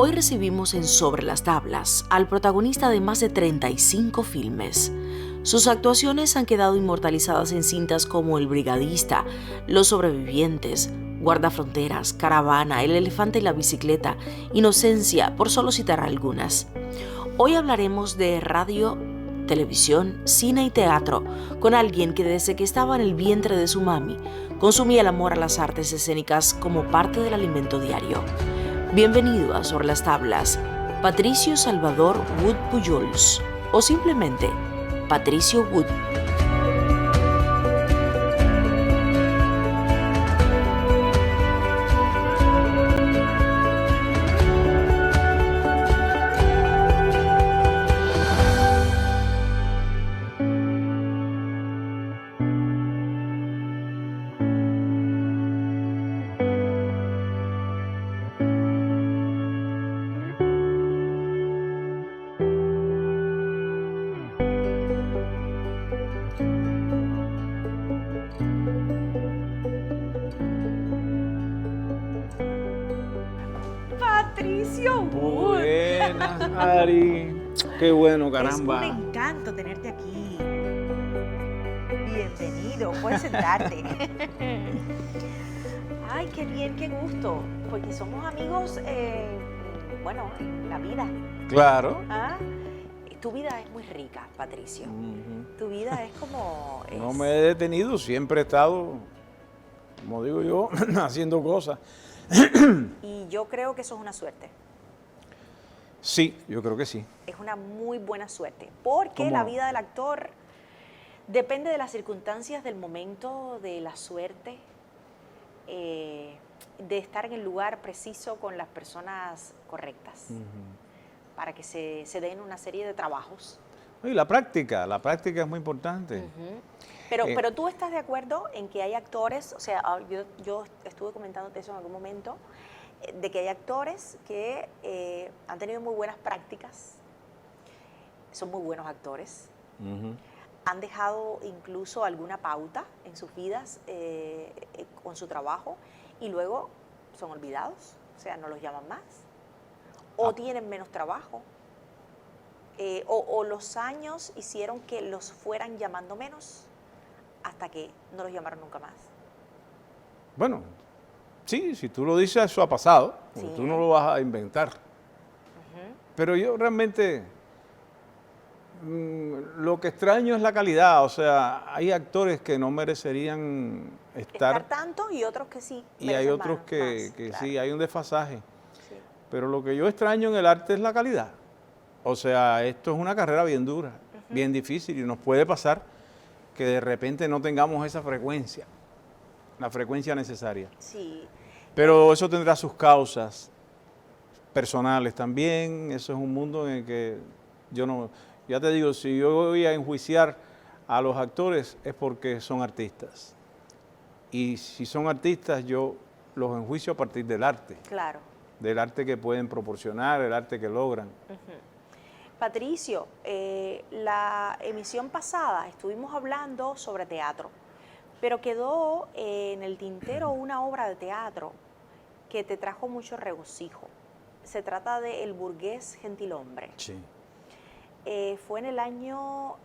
Hoy recibimos en Sobre las Tablas al protagonista de más de 35 filmes. Sus actuaciones han quedado inmortalizadas en cintas como El Brigadista, Los Sobrevivientes, Guardafronteras, Caravana, El Elefante y la Bicicleta, Inocencia, por solo citar algunas. Hoy hablaremos de radio, televisión, cine y teatro con alguien que desde que estaba en el vientre de su mami consumía el amor a las artes escénicas como parte del alimento diario. Bienvenido a Sobre las Tablas, Patricio Salvador Wood Pujols, o simplemente Patricio Wood. Patricio Wood. Buenas, Ari. Qué bueno, caramba. Es un encanto tenerte aquí. Bienvenido, puedes sentarte. Ay, qué bien, qué gusto. Porque somos amigos, en la vida. Claro. ¿Ah? Tu vida es muy rica, Patricio. Tu vida es como... No me he detenido, siempre he estado, como digo yo, haciendo cosas. Y yo creo que eso es una suerte. Sí, yo creo que sí. Es una muy buena suerte, porque ¿Cómo? la vida del actor depende de las circunstancias, del momento, de la suerte, de estar en el lugar preciso con las personas correctas, para que se den una serie de trabajos. Y la práctica es muy importante. Pero tú estás de acuerdo en que hay actores, o sea, yo estuve comentándote eso en algún momento, de que hay actores que han tenido muy buenas prácticas, son muy buenos actores, han dejado incluso alguna pauta en sus vidas con su trabajo y luego son olvidados, o sea, no los llaman más, o tienen menos trabajo, o los años hicieron que los fueran llamando menos hasta que no los llamaron nunca más. Bueno, sí, si tú lo dices, eso ha pasado, porque Sí. tú no lo vas a inventar. Pero yo realmente lo que extraño es la calidad, o sea, hay actores que no merecerían Estar tanto y otros que sí. y hay merecen otros más, que claro. sí, hay un desfasaje. Sí. Pero lo que yo extraño en el arte es la calidad. O sea, esto es una carrera bien dura, bien difícil y nos puede pasar que de repente no tengamos esa frecuencia, la frecuencia necesaria. Sí. Pero eso tendrá sus causas personales también. Eso es un mundo en el que yo no... Ya te digo, si yo voy a enjuiciar a los actores es porque son artistas. Y si son artistas, yo los enjuicio a partir del arte. Claro. Del arte que pueden proporcionar, el arte que logran. Patricio, la emisión pasada estuvimos hablando sobre teatro, pero quedó en el tintero una obra de teatro que te trajo mucho regocijo. Se trata de El burgués gentilhombre. Sí. Fue en el año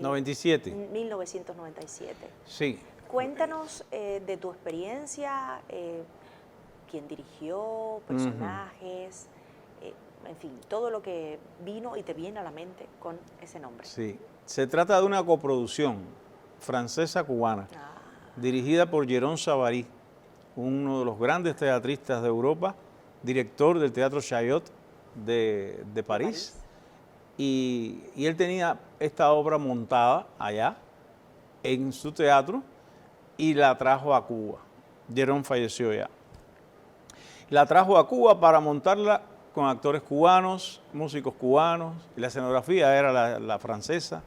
97. 1997. Sí. Cuéntanos de tu experiencia, quién dirigió, personajes, en fin, todo lo que vino y te viene a la mente con ese nombre. Sí. Se trata de una coproducción francesa-cubana, dirigida por Jérôme Savary, uno de los grandes teatristas de Europa, director del Teatro Chaillot de París. Y él tenía esta obra montada allá, en su teatro, y la trajo a Cuba. Jérôme falleció ya. La trajo a Cuba para montarla con actores cubanos, músicos cubanos, y la escenografía era la francesa,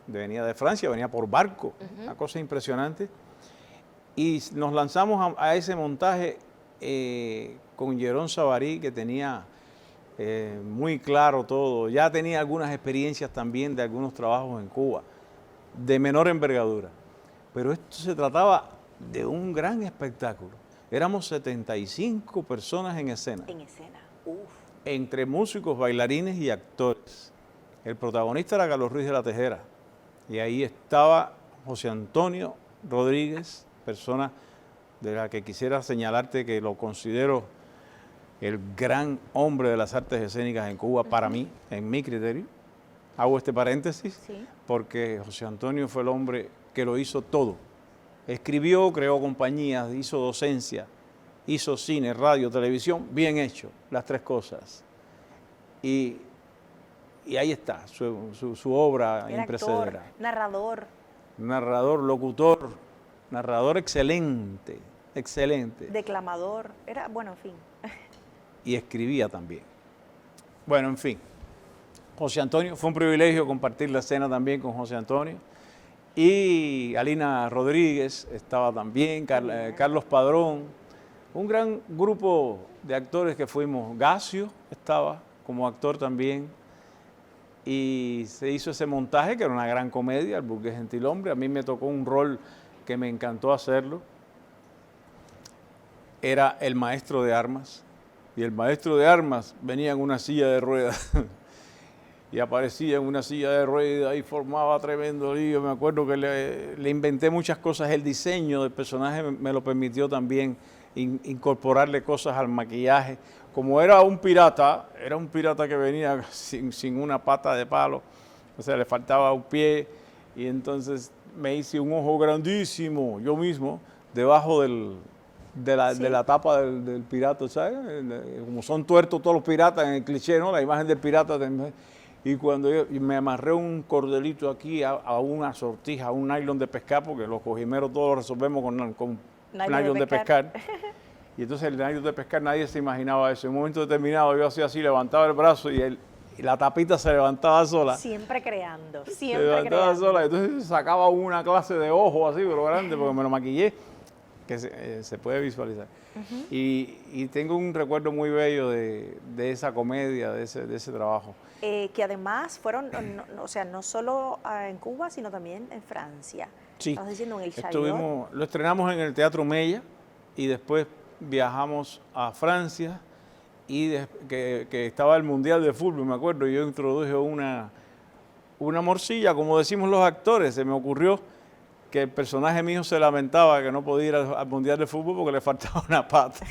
venía de Francia, venía por barco, una cosa impresionante. Y nos lanzamos a ese montaje con Jérôme Savary, que tenía muy claro todo, ya tenía algunas experiencias también de algunos trabajos en Cuba, de menor envergadura. Pero esto se trataba de un gran espectáculo. Éramos 75 personas en escena. En escena, uff. entre músicos, bailarines y actores. El protagonista era Carlos Ruiz de la Tejera, y ahí estaba José Antonio Rodríguez, persona de la que quisiera señalarte que lo considero el gran hombre de las artes escénicas en Cuba, para mí, en mi criterio. Hago este paréntesis porque José Antonio fue el hombre que lo hizo todo. Escribió, creó compañías, hizo docencia, hizo cine, radio, televisión, bien hecho, las tres cosas. Y ahí está, su obra imperecedera. Narrador, locutor, narrador excelente, excelente. Declamador, era, bueno, en fin. Y escribía también. Bueno, en fin. José Antonio, fue un privilegio compartir la escena también con José Antonio. Y Alina Rodríguez estaba también, Carlos Padrón, un gran grupo de actores que fuimos. Gacio estaba como actor también. Y se hizo ese montaje que era una gran comedia, El burgués gentilhombre. A mí me tocó un rol que me encantó hacerlo. Era el maestro de armas. Y el maestro de armas venía en una silla de ruedas. Y aparecía en una silla de ruedas y formaba tremendo lío. Me acuerdo que le inventé muchas cosas. El diseño del personaje me lo permitió también incorporarle cosas al maquillaje. Como era un pirata que venía sin una pata de palo, o sea, le faltaba un pie, y entonces me hice un ojo grandísimo, yo mismo, debajo de la tapa del pirata, ¿sabes? Como son tuertos todos los piratas en el cliché, ¿no? La imagen del pirata. Y cuando me amarré un cordelito aquí a una sortija, a un nylon de pescar, porque los cojimeros todos lo resolvemos con nylon de pescar. Y entonces el nylon de pescar nadie se imaginaba eso. En un momento determinado yo hacía así, levantaba el brazo y la tapita se levantaba sola. Siempre creando, siempre se levantaba sola. Entonces sacaba una clase de ojo así, pero grande, porque me lo maquillé, que se puede visualizar. Y tengo un recuerdo muy bello de esa comedia, de ese trabajo. Que además fueron, no solo en Cuba, sino también en Francia. Sí, estás diciendo en el Chaillot. Lo estrenamos en el Teatro Mella y después viajamos a Francia y que estaba el Mundial de Fútbol, me acuerdo, yo introduje una morcilla, como decimos los actores. Se me ocurrió que el personaje mío se lamentaba que no podía ir al Mundial de Fútbol porque le faltaba una pata.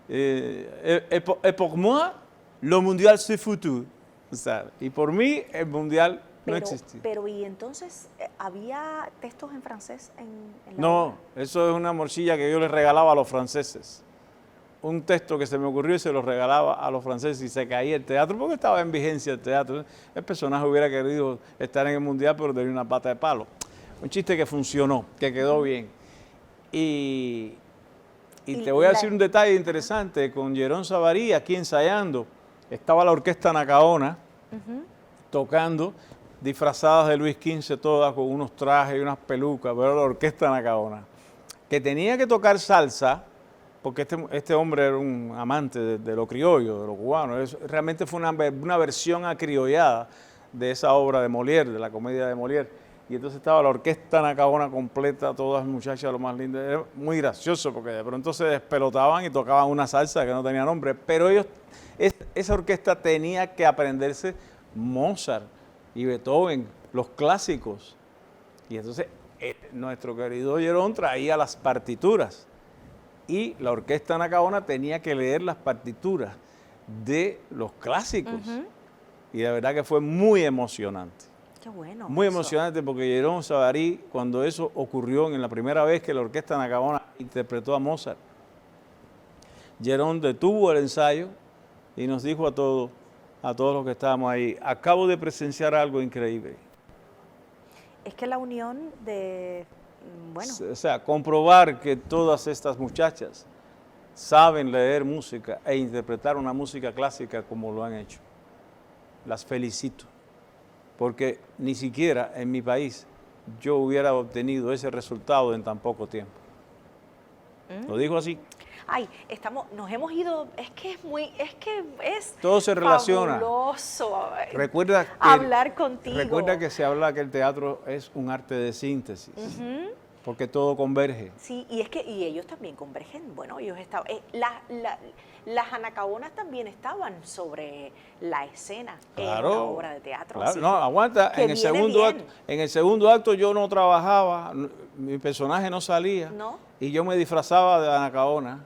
Et pour moi, le Mundial c'est foutu. O sea, y por mí el Mundial no existía. Pero, ¿y entonces había textos en francés en la No, obra? eso es una morcilla que yo le regalaba a los franceses. Un texto que se me ocurrió y se lo regalaba a los franceses y se caía el teatro porque estaba en vigencia el teatro. El personaje hubiera querido estar en el Mundial, pero tenía una pata de palo. Un chiste que funcionó, que quedó bien. Y te voy a decir un detalle interesante. Con Jerón Savary aquí ensayando, estaba la orquesta Nacaona tocando, disfrazadas de Luis XV todas, con unos trajes y unas pelucas, pero la orquesta Nacaona, que tenía que tocar salsa, porque este hombre era un amante de lo criollo, de lo cubano. Realmente fue una versión acriollada de esa obra de Molière, de la comedia de Molière. Y entonces estaba la orquesta Nacaona completa, todas muchachas, lo más lindo. Era muy gracioso porque de pronto se despelotaban y tocaban una salsa que no tenía nombre. Pero esa orquesta tenía que aprenderse Mozart y Beethoven, los clásicos. Y entonces nuestro querido Jerón traía las partituras. Y la orquesta Nacaona tenía que leer las partituras de los clásicos. Y la verdad que fue muy emocionante. Qué bueno. Muy emocionante porque Jerón Savary, cuando eso ocurrió en la primera vez que la orquesta Nacaona interpretó a Mozart, Jerón detuvo el ensayo y nos dijo a todos los que estábamos ahí: acabo de presenciar algo increíble. Es que la unión de... Bueno. O sea, comprobar que todas estas muchachas saben leer música e interpretar una música clásica como lo han hecho. Las felicito, porque ni siquiera en mi país yo hubiera obtenido ese resultado en tan poco tiempo. Lo digo así. Ay, nos hemos ido, todo se relaciona. Fabuloso. Recuerda que, hablar contigo. Recuerda que se habla que el teatro es un arte de síntesis. porque todo converge. Sí, y es que ellos también convergen. Bueno, ellos estaban, las anacaonas también estaban sobre la escena en una obra de teatro. Claro, Así no, aguanta, que en el segundo acto yo no trabajaba, mi personaje no salía, ¿no? y yo me disfrazaba de anacaona.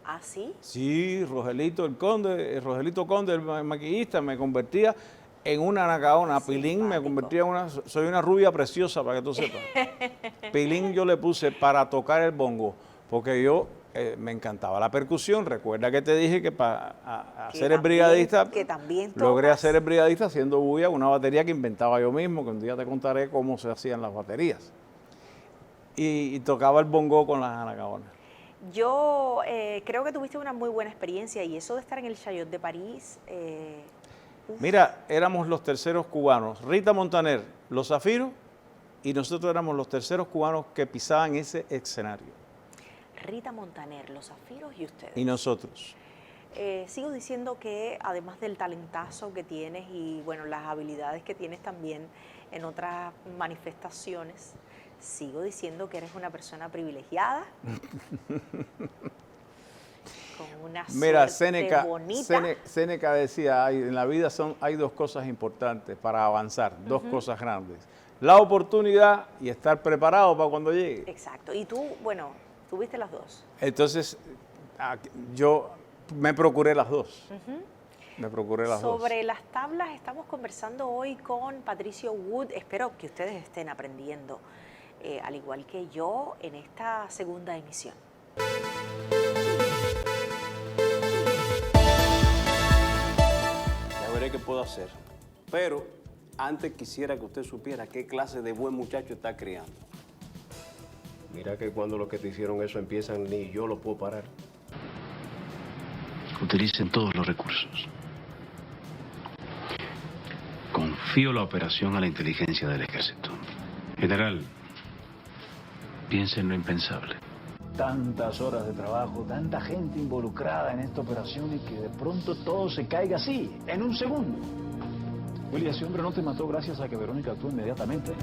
¿Ah, sí? Sí, Rogelito Conde, el maquillista, me convertía en una anacaona. Pilín me convertía en soy una rubia preciosa, para que tú sepas. Pilín yo le puse para tocar el bongo, porque yo me encantaba la percusión. Recuerda que te dije que para hacer el brigadista, logré hacer el brigadista haciendo bulla, una batería que inventaba yo mismo, que un día te contaré cómo se hacían las baterías. Y tocaba el bongo con las anacaonas. Yo creo que tuviste una muy buena experiencia, y eso de estar en el Chaillot de París... Mira, éramos los terceros cubanos, Rita Montaner, Los Zafiros, y nosotros éramos los terceros cubanos que pisaban ese escenario. Rita Montaner, Los Zafiros y ustedes. Y nosotros. Sigo diciendo que además del talentazo que tienes y bueno, las habilidades que tienes también en otras manifestaciones, sigo diciendo que eres una persona privilegiada. Con una suerte bonita. Séneca decía, en la vida hay dos cosas importantes para avanzar, dos cosas grandes. La oportunidad y estar preparado para cuando llegue. Exacto. Y tú, bueno, tuviste las dos. Entonces, yo me procuré las dos. Me procuré las dos. Sobre las tablas estamos conversando hoy con Patricio Wood. Espero que ustedes estén aprendiendo, al igual que yo, en esta segunda emisión. Veré qué puedo hacer, pero antes quisiera que usted supiera qué clase de buen muchacho está criando. Mira que cuando los que te hicieron eso empiezan, ni yo lo puedo parar. Utilicen todos los recursos. Confío la operación a la inteligencia del ejército. General, piense en lo impensable. Tantas horas de trabajo, tanta gente involucrada en esta operación y que de pronto todo se caiga así, en un segundo. Willy, ese hombre no te mató gracias a que Verónica actuó inmediatamente.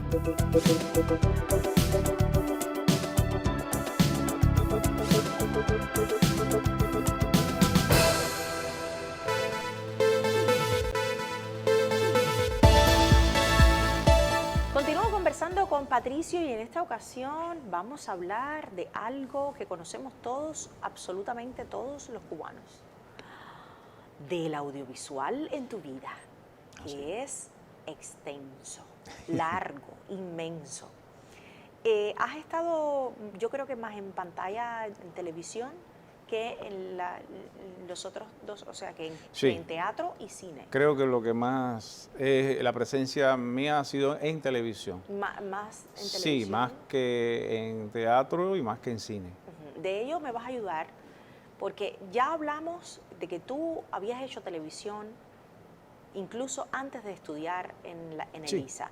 Continúo conversando con Patricio y en esta ocasión vamos a hablar de algo que conocemos todos, absolutamente todos los cubanos, del audiovisual en tu vida, que es extenso, largo, inmenso. Has estado, yo creo que más en pantalla, en televisión, que en los otros dos, o sea, que en teatro y cine. Creo que lo que más, la presencia mía ha sido en televisión. ¿Más en televisión? Sí, más que en teatro y más que en cine. De ello me vas a ayudar, porque ya hablamos de que tú habías hecho televisión incluso antes de estudiar en ELISA.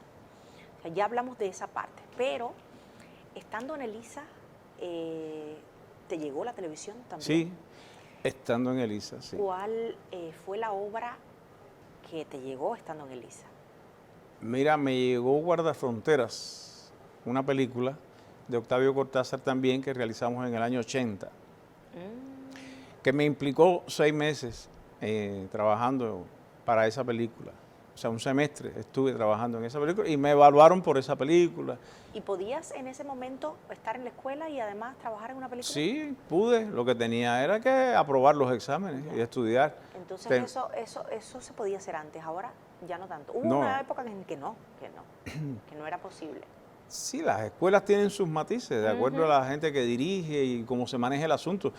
O sea, ya hablamos de esa parte, pero estando en ELISA, ¿te llegó la televisión también? Sí, estando en ELISA, sí. ¿Cuál fue la obra que te llegó estando en ELISA? Mira, me llegó Guardafronteras, una película de Octavio Cortázar también que realizamos en el año 80, que me implicó 6 meses trabajando para esa película. O sea, un semestre estuve trabajando en esa película y me evaluaron por esa película. ¿Y podías en ese momento estar en la escuela y además trabajar en una película? Sí, pude. Lo que tenía era que aprobar los exámenes y estudiar. Entonces eso se podía hacer antes, ahora ya no tanto. Hubo una época en que no era posible. Sí, las escuelas tienen sus matices, de acuerdo a la gente que dirige y cómo se maneja el asunto.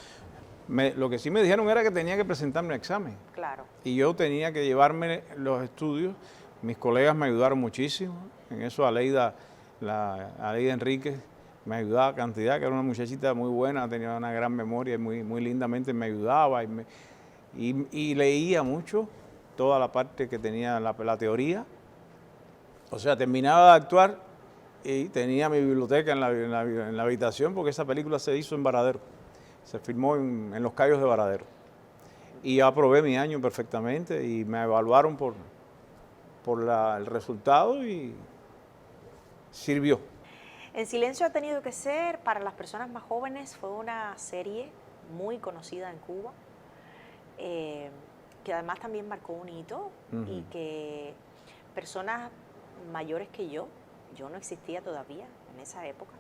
Lo que sí me dijeron era que tenía que presentarme examen. Claro. Y yo tenía que llevarme los estudios. Mis colegas me ayudaron muchísimo. En eso Aleida Enríquez me ayudaba cantidad, que era una muchachita muy buena, tenía una gran memoria y muy lindamente me ayudaba. Y leía mucho toda la parte que tenía la teoría. O sea, terminaba de actuar y tenía mi biblioteca en la habitación, porque esa película se hizo en Varadero. Se filmó en Los Cayos de Varadero. Y yo aprobé mi año perfectamente y me evaluaron por el resultado y sirvió. En Silencio ha tenido que ser, para las personas más jóvenes, fue una serie muy conocida en Cuba, que además también marcó un hito y que personas mayores que yo no existía todavía en esa época,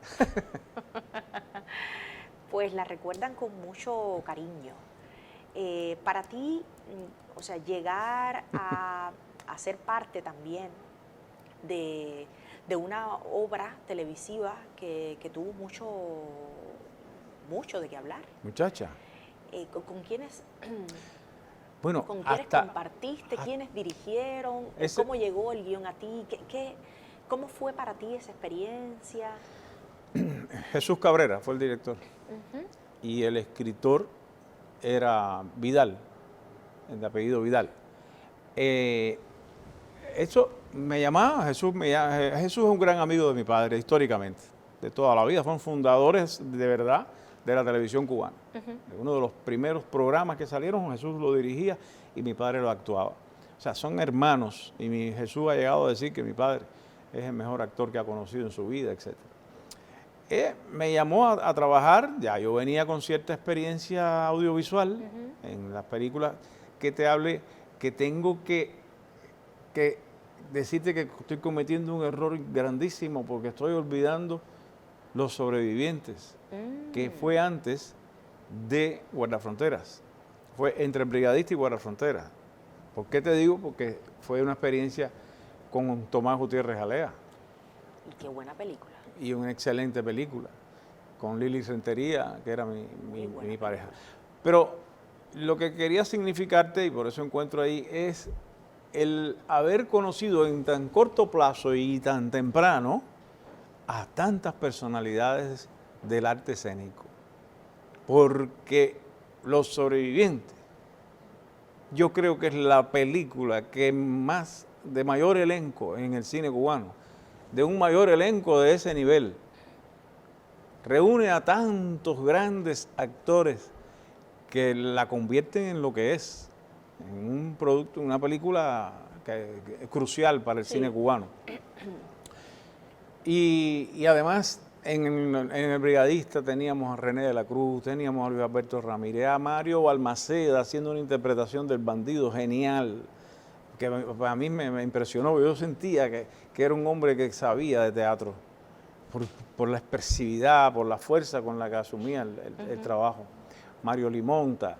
pues la recuerdan con mucho cariño. Para ti, o sea, llegar a ser parte también de una obra televisiva que tuvo mucho de qué hablar. Muchacha. ¿Con quiénes, Bueno, con quiénes compartiste? ¿Quiénes dirigieron? ¿Cómo llegó el guión a ti? ¿Cómo fue para ti esa experiencia? Jesús Cabrera fue el director y el escritor era Vidal, de apellido Vidal. Eso me llamaba, Jesús es un gran amigo de mi padre históricamente, de toda la vida, fueron fundadores de verdad de la televisión cubana. Uno de los primeros programas que salieron, Jesús lo dirigía y mi padre lo actuaba. O sea, son hermanos y Jesús ha llegado a decir que mi padre es el mejor actor que ha conocido en su vida, etc. Me llamó a trabajar, ya yo venía con cierta experiencia audiovisual en las películas que te hable, que tengo que decirte que estoy cometiendo un error grandísimo porque estoy olvidando Los Sobrevivientes, que fue antes de Guardafronteras, fue entre Brigadista y Guardafronteras. ¿Por qué te digo? Porque fue una experiencia con Tomás Gutiérrez Alea. Y qué buena película. Y una excelente película, con Lili Rentería, que era mi pareja. Pero lo que quería significarte, y por eso encuentro ahí, es el haber conocido en tan corto plazo y tan temprano a tantas personalidades del arte escénico. Porque Los Sobrevivientes, yo creo que es la película que más, de mayor elenco en el cine cubano, de un mayor elenco de ese nivel, reúne a tantos grandes actores que la convierten en lo que es, en un producto, una película que es crucial para el cine cubano. Y además, en el Brigadista teníamos a René de la Cruz, teníamos a Luis Alberto Ramírez, a Mario Balmaceda haciendo una interpretación del bandido genial, que a mí me impresionó. Yo sentía que era un hombre que sabía de teatro, por la expresividad, por la fuerza con la que asumía el trabajo. Mario Limonta,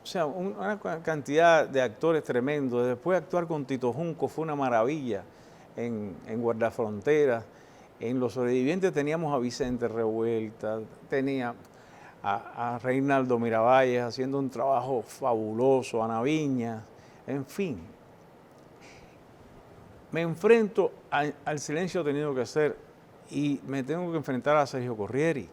o sea, una cantidad de actores tremendos. Después actuar con Tito Junco fue una maravilla en Guardafronteras. En Los Sobrevivientes teníamos a Vicente Revuelta, tenía a Reinaldo Miravalles haciendo un trabajo fabuloso, Ana Viñas, en fin. Me enfrento al Silencio ha tenido que ser y me tengo que enfrentar a Sergio Corrieri.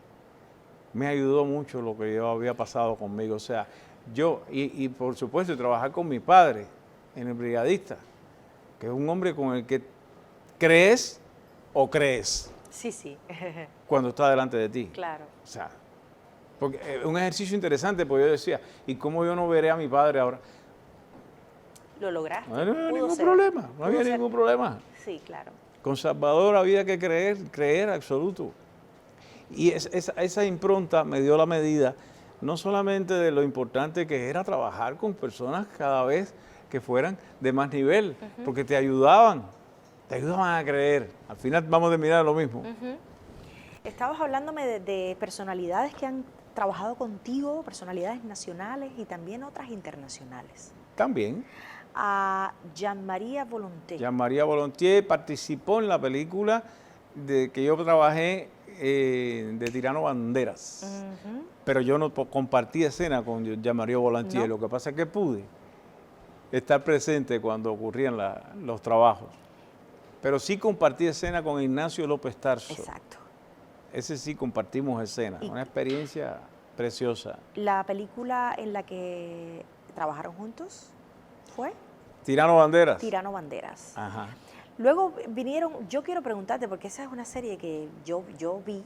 Me ayudó mucho lo que yo había pasado conmigo. O sea, yo, y por supuesto, trabajar con mi padre en el Brigadista, que es un hombre con el que crees o crees. Sí. Cuando está delante de ti. Claro. O sea, porque es un ejercicio interesante, porque yo decía, ¿y cómo yo no veré a mi padre ahora? Lo lograste. No había ningún problema, no había ningún problema. Sí, claro. Con Salvador había que creer absoluto. Y esa impronta me dio la medida, no solamente de lo importante que era trabajar con personas cada vez que fueran de más nivel, porque te ayudaban a creer. Al final vamos a terminar lo mismo. Estabas hablándome de personalidades que han trabajado contigo, personalidades nacionales y también otras internacionales. También. A Jean-Marie Volonté. Jean-Marie Volonté participó en la película de que yo trabajé de Tirano Banderas. Pero yo no compartí escena con Jean-Marie Volonté. ¿No? Lo que pasa es que pude estar presente cuando ocurrían los trabajos. Pero sí compartí escena con Ignacio López Tarso. Exacto. Ese sí compartimos escena, una experiencia preciosa. ¿La película en la que trabajaron juntos fue? Tirano Banderas. Tirano Banderas. Ajá. Luego vinieron, yo quiero preguntarte, porque esa es una serie que yo vi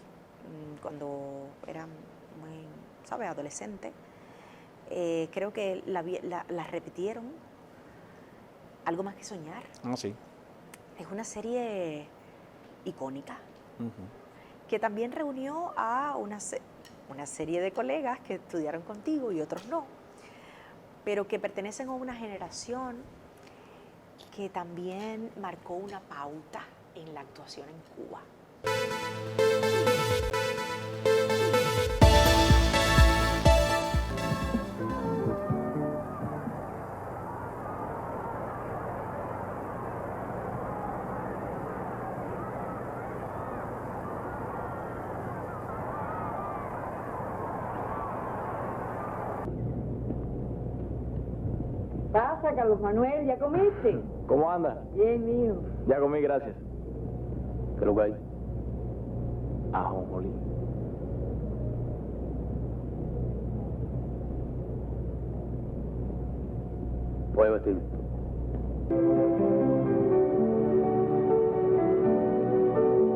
cuando era muy, ¿sabes?, adolescente. Creo que la repitieron, Algo más que soñar. Ah, sí. Es una serie icónica. que también reunió a una serie de colegas que estudiaron contigo y otros no, pero que pertenecen a una generación que también marcó una pauta en la actuación en Cuba. Pasa, Carlos Manuel, ¿ya comiste? ¿Cómo anda? Bien, mijo. Ya comí, gracias. ¿Qué es lo que hay? Ajonjolí. Voy a vestirme.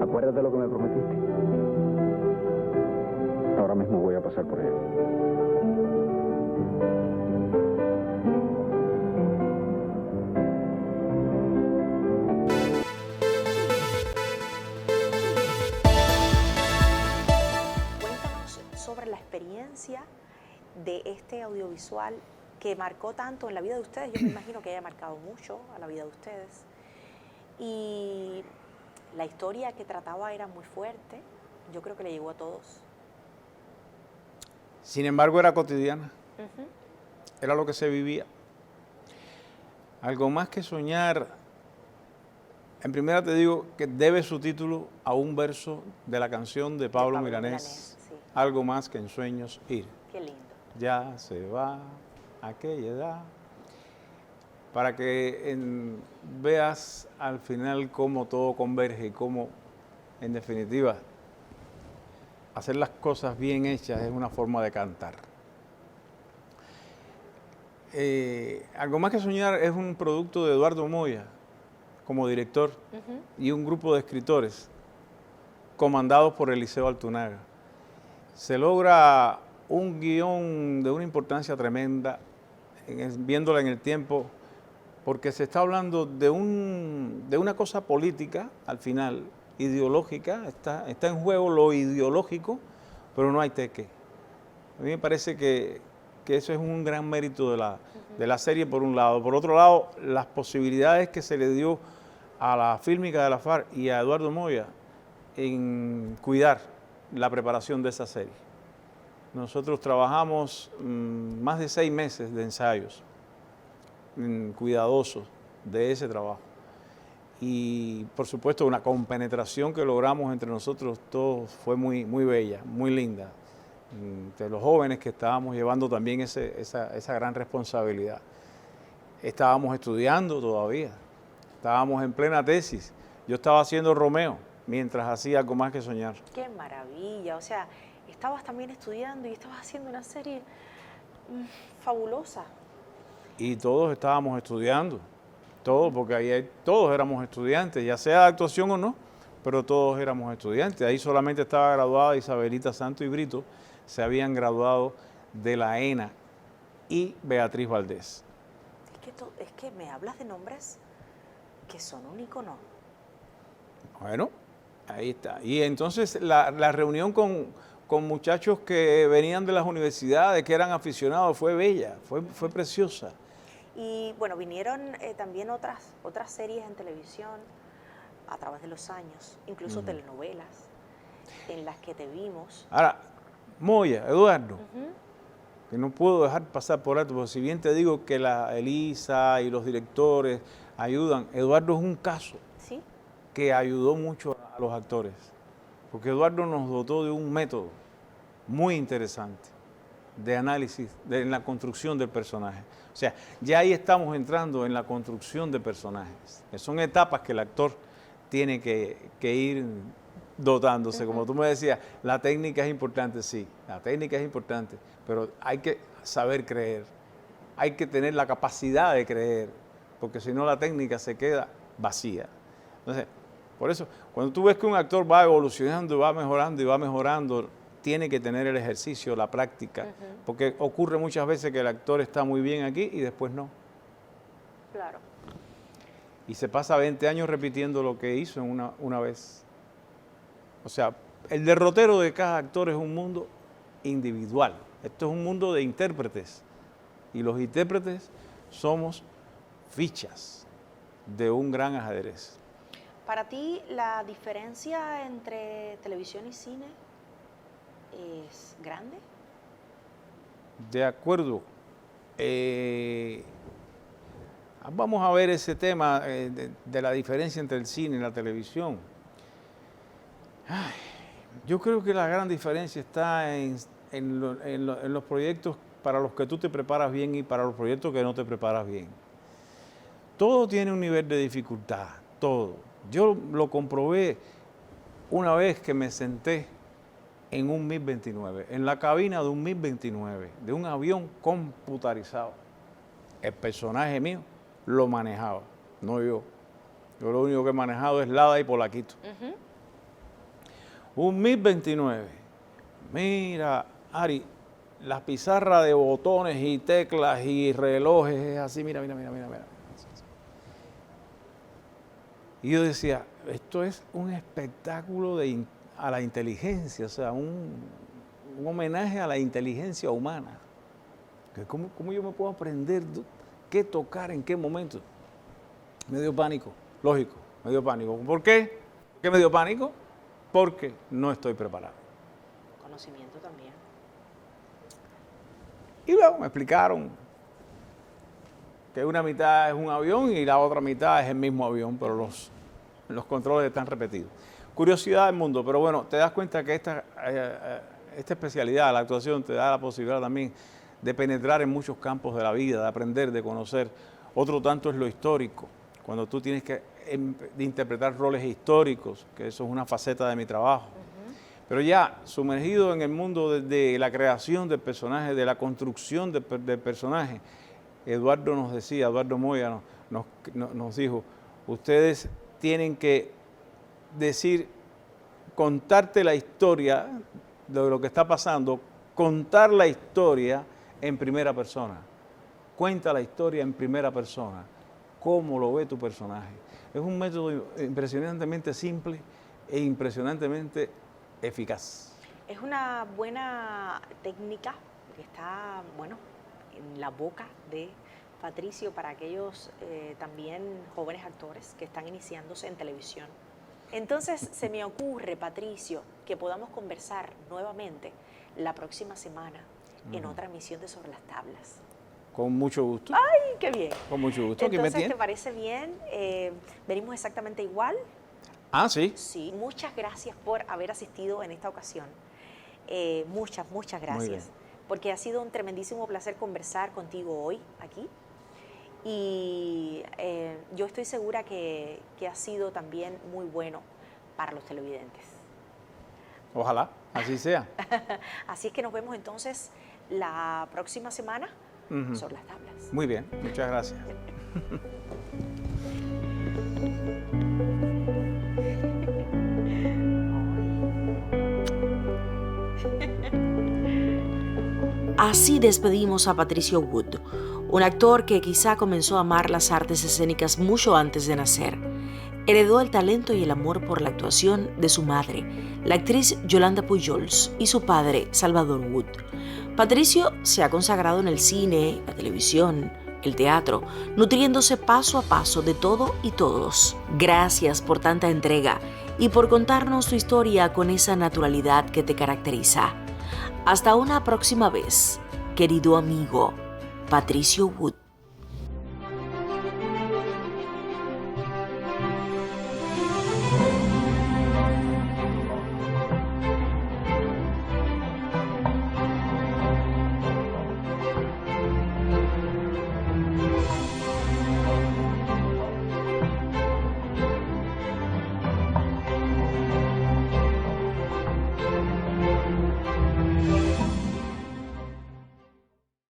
Acuérdate lo que me prometiste. Ahora mismo voy a pasar por ella. Sobre la experiencia de este audiovisual que marcó tanto en la vida de ustedes. Yo me imagino que haya marcado mucho a la vida de ustedes. Y la historia que trataba era muy fuerte. Yo creo que le llegó a todos. Sin embargo, era cotidiana. Era lo que se vivía. Algo más que soñar. En primera te digo que debe su título a un verso de la canción de Pablo Milanés. Sí. Algo más que en sueños ir. Qué lindo. Ya se va aquella edad. Para que veas al final cómo todo converge y cómo, en definitiva, hacer las cosas bien hechas es una forma de cantar. Algo más que soñar es un producto de Eduardo Moya como director y un grupo de escritores comandados por Eliseo Altunaga. Se logra un guión de una importancia tremenda, viéndola en el tiempo, porque se está hablando de una cosa política, al final, ideológica, está en juego lo ideológico, pero no hay teque. A mí me parece que eso es un gran mérito de la serie, por un lado. Por otro lado, las posibilidades que se le dio a la fílmica de la FARC y a Eduardo Moya en cuidar la preparación de esa serie. Nosotros trabajamos más de 6 meses de ensayos cuidadosos de ese trabajo. Y por supuesto una compenetración que logramos entre nosotros todos fue muy, muy bella, muy linda. De los jóvenes que estábamos llevando también esa gran responsabilidad. Estábamos estudiando todavía, estábamos en plena tesis. Yo estaba haciendo Romeo mientras hacía Algo más que soñar. ¡Qué maravilla! O sea, estabas también estudiando y estabas haciendo una serie fabulosa. Y todos estábamos estudiando, todos, porque ahí todos éramos estudiantes, ya sea de actuación o no, pero todos éramos estudiantes. Ahí solamente estaba graduada Isabelita Santo y Brito, se habían graduado de la ENA, y Beatriz Valdés. Es que me hablas de nombres que son un ícono. Bueno, ahí está. Y entonces la reunión con muchachos que venían de las universidades, que eran aficionados, fue bella, fue preciosa. Y bueno, vinieron también otras series en televisión a través de los años, incluso telenovelas en las que te vimos. Ahora, Moya, Eduardo, que no puedo dejar pasar por alto, porque si bien te digo que la Elisa y los directores ayudan, Eduardo es un caso que ayudó mucho a los actores, porque Eduardo nos dotó de un método muy interesante de análisis en la construcción del personaje. O sea, ya ahí estamos entrando en la construcción de personajes, que son etapas que el actor tiene que ir dotándose. Como tú me decías, la técnica es importante, sí, la técnica es importante, pero hay que saber creer, hay que tener la capacidad de creer, porque si no la técnica se queda vacía. Entonces, por eso, cuando tú ves que un actor va evolucionando, va mejorando y va mejorando, tiene que tener el ejercicio, la práctica, porque ocurre muchas veces que el actor está muy bien aquí y después no. Claro. Y se pasa 20 años repitiendo lo que hizo en una vez. O sea, El derrotero de cada actor es un mundo individual. Esto es un mundo de intérpretes. Y los intérpretes somos fichas de un gran ajedrez. Para ti, ¿la diferencia entre televisión y cine es grande? De acuerdo. Vamos a ver ese tema de la diferencia entre el cine y la televisión. Yo creo que la gran diferencia está en los proyectos para los que tú te preparas bien y para los proyectos que no te preparas bien. Todo tiene un nivel de dificultad, todo. Yo lo comprobé una vez que me senté en un MiG-29, en la cabina de un MiG-29, de un avión computarizado. El personaje mío lo manejaba, no yo. Yo lo único que he manejado es Lada y Polaquito. Un MiG-29. Mira, Ari, la pizarra de botones y teclas y relojes es así, mira. Y yo decía, esto es un espectáculo a la inteligencia, o sea, un homenaje a la inteligencia humana. ¿Cómo yo me puedo aprender qué tocar en qué momento? Me dio pánico, lógico, me dio pánico. ¿Por qué? ¿Por qué me dio pánico? Porque no estoy preparado. Conocimiento también. Y luego me explicaron que una mitad es un avión y la otra mitad es el mismo avión, pero los controles están repetidos. Curiosidad del mundo, pero bueno, te das cuenta que esta especialidad, la actuación, te da la posibilidad también de penetrar en muchos campos de la vida, de aprender, de conocer. Otro tanto es lo histórico, cuando tú tienes que interpretar roles históricos, que eso es una faceta de mi trabajo. Pero ya sumergido en el mundo de la creación del personaje, de la construcción del personaje, Eduardo Moya nos dijo, ustedes tienen que contarte la historia de lo que está pasando, contar la historia en primera persona. Cuenta la historia en primera persona, cómo lo ve tu personaje. Es un método impresionantemente simple e impresionantemente eficaz. Es una buena técnica que está, bueno, en la boca de Patricio para aquellos también jóvenes actores que están iniciándose en televisión. Entonces se me ocurre, Patricio, que podamos conversar nuevamente la próxima semana en otra emisión de Sobre las Tablas. Con mucho gusto. ¡Ay, qué bien! Con mucho gusto. Entonces, ¿te parece bien? ¿Venimos exactamente igual? Ah, sí. Sí. Muchas gracias por haber asistido en esta ocasión. Muchas gracias. Porque ha sido un tremendísimo placer conversar contigo hoy aquí. Y yo estoy segura que ha sido también muy bueno para los televidentes. Ojalá, así sea. Así es que nos vemos entonces la próxima semana sobre las tablas. Muy bien, muchas gracias. Así despedimos a Patricio Wood, un actor que quizá comenzó a amar las artes escénicas mucho antes de nacer. Heredó el talento y el amor por la actuación de su madre, la actriz Yolanda Pujols, y su padre, Salvador Wood. Patricio se ha consagrado en el cine, la televisión, el teatro, nutriéndose paso a paso de todo y todos. Gracias por tanta entrega y por contarnos tu historia con esa naturalidad que te caracteriza. Hasta una próxima vez, querido amigo Patricio Wood.